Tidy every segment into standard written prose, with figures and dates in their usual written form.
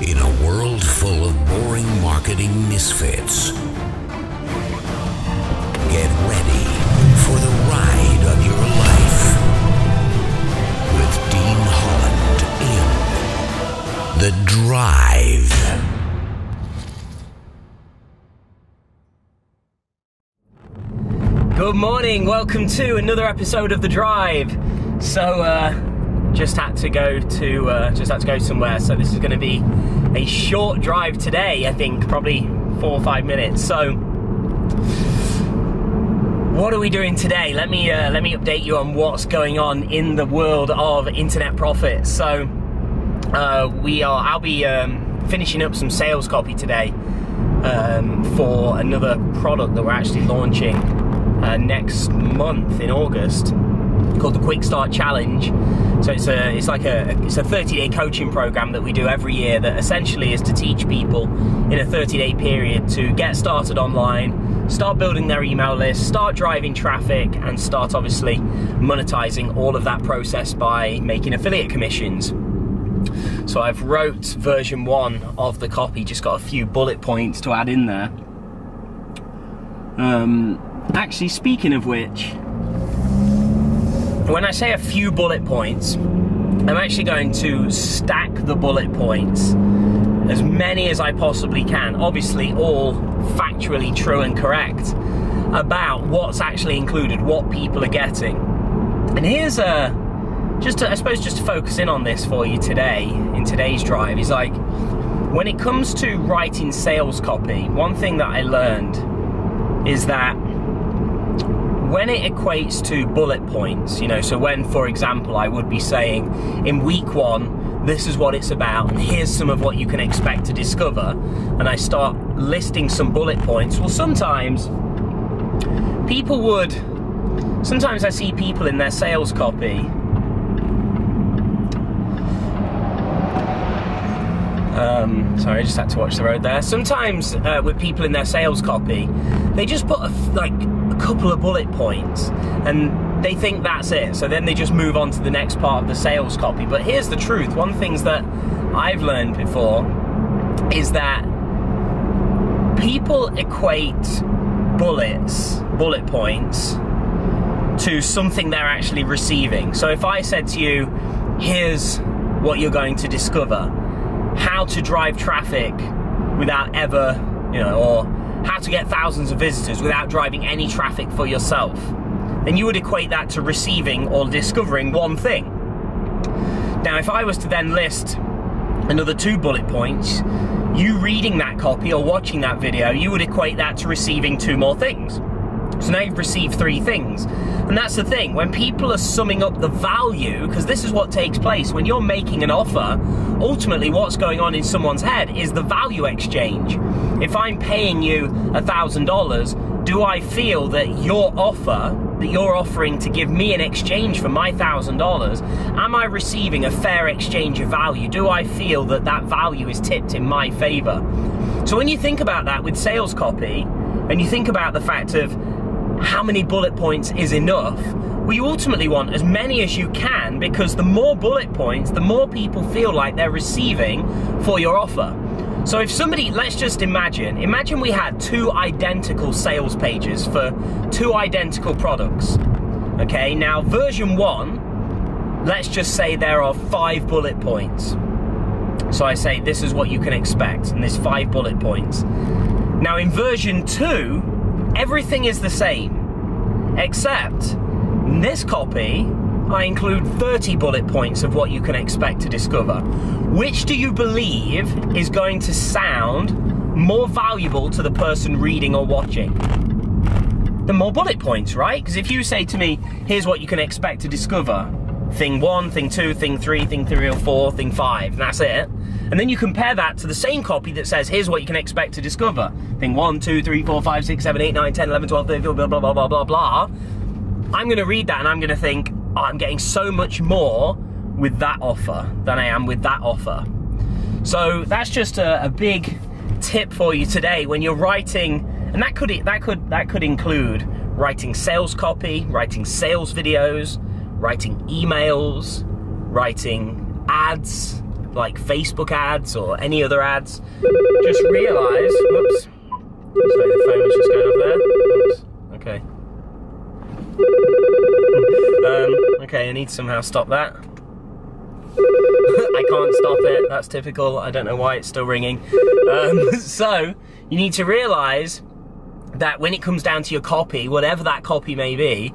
In a world full of boring marketing misfits, get ready for the ride of your life with Dean Holland in The Drive. Good morning, welcome to another episode of The Drive. So, just had to go somewhere, so this is going to be a short drive today. I think probably 4 or 5 minutes. So what are we doing today? Let me update you on what's going on in the world of internet profits. So I'll be finishing up some sales copy today for another product that we're actually launching next month in August, called the Quick Start Challenge. So it's a 30-day coaching program that we do every year that essentially is to teach people in a 30-day period to get started online, start building their email list, start driving traffic, and start obviously monetizing all of that process by making affiliate commissions. So I've wrote version 1 of the copy, just got a few bullet points to add in there. Actually, speaking of which, when I say a few bullet points, I'm actually going to stack the bullet points, as many as I possibly can, obviously all factually true and correct, about what's actually included, what people are getting. And here's just to focus in on this for you today, in today's drive, is like, when it comes to writing sales copy, one thing that I learned is that when it equates to bullet points, so when, for example, I would be saying in week 1, this is what it's about, and here's some of what you can expect to discover, and I start listing some bullet points, well, sometimes I see people in their sales copy, sorry, I just had to watch the road there. Sometimes with people in their sales copy, they just put a couple of bullet points and they think that's it. So then they just move on to the next part of the sales copy. But here's the truth. One of the things that I've learned before is that people equate bullet points to something they're actually receiving. So if I said to you, here's what you're going to discover, how to drive traffic without ever, or how to get thousands of visitors without driving any traffic for yourself, then you would equate that to receiving or discovering one thing. Now, if I was to then list another 2 bullet points, you reading that copy or watching that video, you would equate that to receiving 2 more things. So now you've received 3 things. And that's the thing, when people are summing up the value, because this is what takes place when you're making an offer, ultimately what's going on in someone's head is the value exchange. If I'm paying you $1,000, do I feel that your offer, that you're offering to give me in exchange for my $1,000, am I receiving a fair exchange of value? Do I feel that that value is tipped in my favor? So when you think about that with sales copy, and you think about the fact of how many bullet points is enough, well, you ultimately want as many as you can, because the more bullet points, the more people feel like they're receiving for your offer. So if somebody, let's just imagine we had 2 identical sales pages for 2 identical products. Okay, now version 1, let's just say there are 5 bullet points. So I say, this is what you can expect, and there's 5 bullet points. Now in version 2, everything is the same, except in this copy, I include 30 bullet points of what you can expect to discover. Which do you believe is going to sound more valuable to the person reading or watching? The more bullet points, right? Because if you say to me, here's what you can expect to discover, thing 1, thing 2, thing 3, thing 3 or 4, thing 5, and that's it. And then you compare that to the same copy that says, here's what you can expect to discover. Thing 1, 2, 3, 4, 5, 6, 7, 8, 9, 10, 11, 12, 13, blah, blah, blah, blah, blah, blah. I'm going to read that and I'm going to think, oh, I'm getting so much more with that offer than I am with that offer. So that's just a big tip for you today when you're writing, and that could include writing sales copy, writing sales videos, writing emails, writing ads, like Facebook ads or any other ads, just realise, whoops, sorry, the phone was just going off there, whoops, okay. Okay, I need to somehow stop that. I can't stop it, that's typical, I don't know why it's still ringing. So, you need to realise that when it comes down to your copy, whatever that copy may be,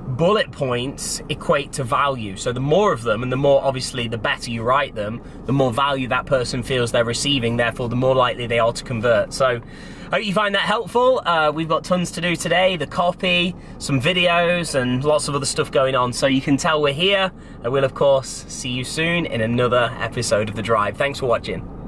bullet points equate to value. So the more of them, and the more, obviously, the better you write them, the more value that person feels they're receiving, therefore the more likely they are to convert. So I hope you find that helpful. We've got tons to do today, the copy, some videos, and lots of other stuff going on. So you can tell we're here, and we'll of course see you soon in another episode of The Drive. Thanks for watching.